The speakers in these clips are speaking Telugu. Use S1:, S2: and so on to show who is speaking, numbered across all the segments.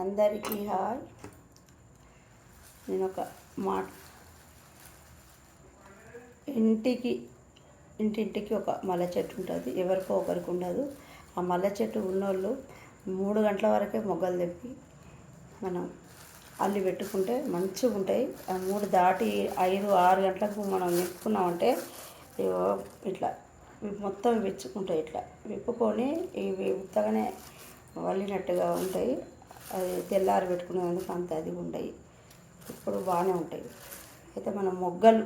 S1: అందరికీ హాయ్. నేను ఒక మాట, ఇంటింటికి ఒక మల్లె చెట్టు ఉంటుంది, ఎవరికో ఒకరికి ఉండదు. ఆ మల్లె చెట్టు ఉన్నోళ్ళు 3 గంటల వరకే మొగ్గలు తెప్పి మనం అల్లి పెట్టుకుంటే మంచిగా ఉంటాయి. ఆ 3 దాటి 5-6 గంటలకు మనం నింపుకున్నామంటే ఇట్లా మొత్తం విచ్చుకుంటాయి. ఇట్లా విప్పుకొని ఇవి ఉత్తగానే వల్లినట్టుగా ఉంటాయి. అది తెల్లారి పెట్టుకునేందుకు అంత అది ఉండయి, ఇప్పుడు బాగానే ఉంటాయి. అయితే మనం మొగ్గలు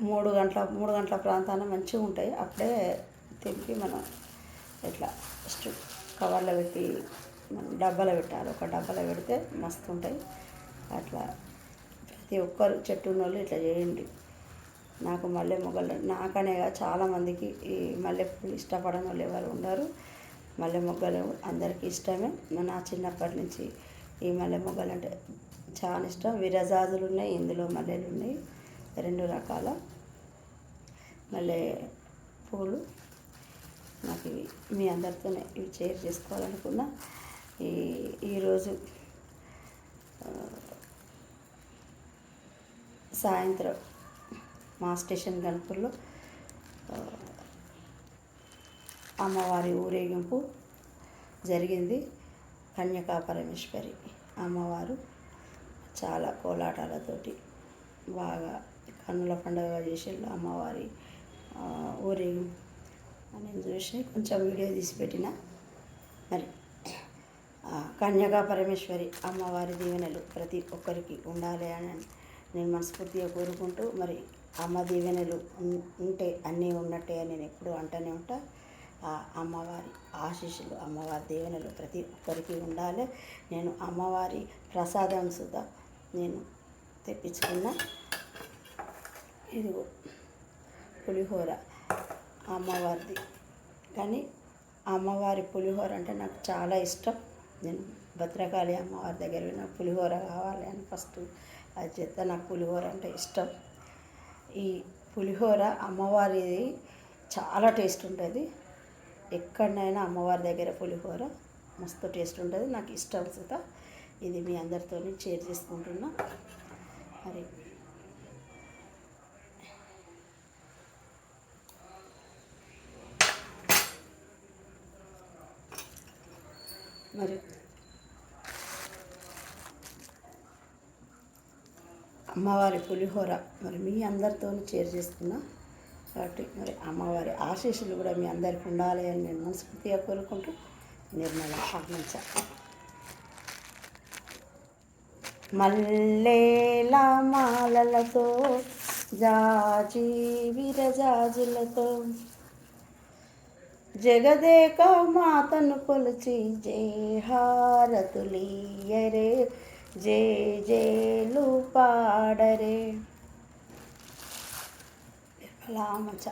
S1: 3 గంటల ప్రాంతాన మంచిగా ఉంటాయి. అప్పుడే తెంపి మనం ఇట్లా కవర్లో పెట్టి మనం డబ్బాలో పెట్టాలి. ఒక డబ్బాలో పెడితే మస్తు ఉంటాయి. అట్లా ప్రతి ఒక్కరు చెట్టు ఉన్నోళ్ళు ఇట్లా చేయండి. నాకు మల్లె మొగ్గలు నాకనే చాలామందికి ఈ మల్లెపూలు ఇష్టపడని వాళ్ళు ఎవరు ఉండరు. మల్లె మొగ్గలు అందరికీ ఇష్టమే. నా చిన్నప్పటి నుంచి ఈ మల్లె మొగ్గలు అంటే చాలా ఇష్టం. విరజాజులు ఉన్నాయి, ఇందులో మల్లెలు ఉన్నాయి, 2 రకాల మల్లె పూలు. నాకు ఇవి మీ అందరితోనే ఇవి షేర్ చేసుకోవాలనుకున్నా. ఈరోజు సాయంత్రం మా స్టేషన్ గణపూర్లో అమ్మవారి ఊరేగింపు జరిగింది. కన్యకా పరమేశ్వరి అమ్మవారు చాలా కోలాటాలతోటి బాగా కన్నుల పండుగ చేసేళ్ళు. అమ్మవారి ఊరేగింపు నేను చూసి కొంచెం వీడియో తీసి పెట్టిన. మరి కన్యకా పరమేశ్వరి అమ్మవారి దీవెనలు ప్రతి ఒక్కరికి ఉండాలి అని నేను మనస్ఫూర్తిగా కోరుకుంటూ, మరి అమ్మ దీవెనలు ఉంటే అన్నీ ఉన్నట్టే అని నేను ఎప్పుడూ అంటూనే ఉంటా. ఆ అమ్మవారి ఆశీస్సులు, అమ్మవారి దీవెనలు ప్రతి ఒక్కరికి ఉండాలి. నేను అమ్మవారి ప్రసాదం సుధా నేను తెప్పించుకున్నా. ఇదిగో పులిహోర అమ్మవారిది. కానీ అమ్మవారి పులిహోర అంటే నాకు చాలా ఇష్టం. నేను భద్రకాళి అమ్మవారి దగ్గర నాకు పులిహోర కావాలి అని ఫస్ట్ అది చేస్తే నాకు పులిహోర అంటే ఇష్టం. ఈ పులిహోర అమ్మవారిది చాలా టేస్ట్ ఉంటుంది. ఎక్కడనైనా అమ్మవారి దగ్గర పులిహోర మస్తు టేస్ట్ ఉంటుంది. నాకు ఇష్టం సుత. ఇది మీ అందరితో షేర్ చేసుకుంటున్నా. మరి అమ్మవారి పులిహోర మరి మీ అందరితో షేర్ చేసుకున్నా. కాబట్టి మరి అమ్మవారి ఆశీస్సులు కూడా మీ అందరికి ఉండాలి అని నేను మనస్ఫూర్తిగా కోరుకుంటూ నిర్మల ఆజ్ఞించ. మల్లెల మాలలతో జాజి విరజాజులతో జగదేక మాతను కొలిచి జయహారతులీయరే, జయ జయలు పాడరే. నిర్మలా మంచ.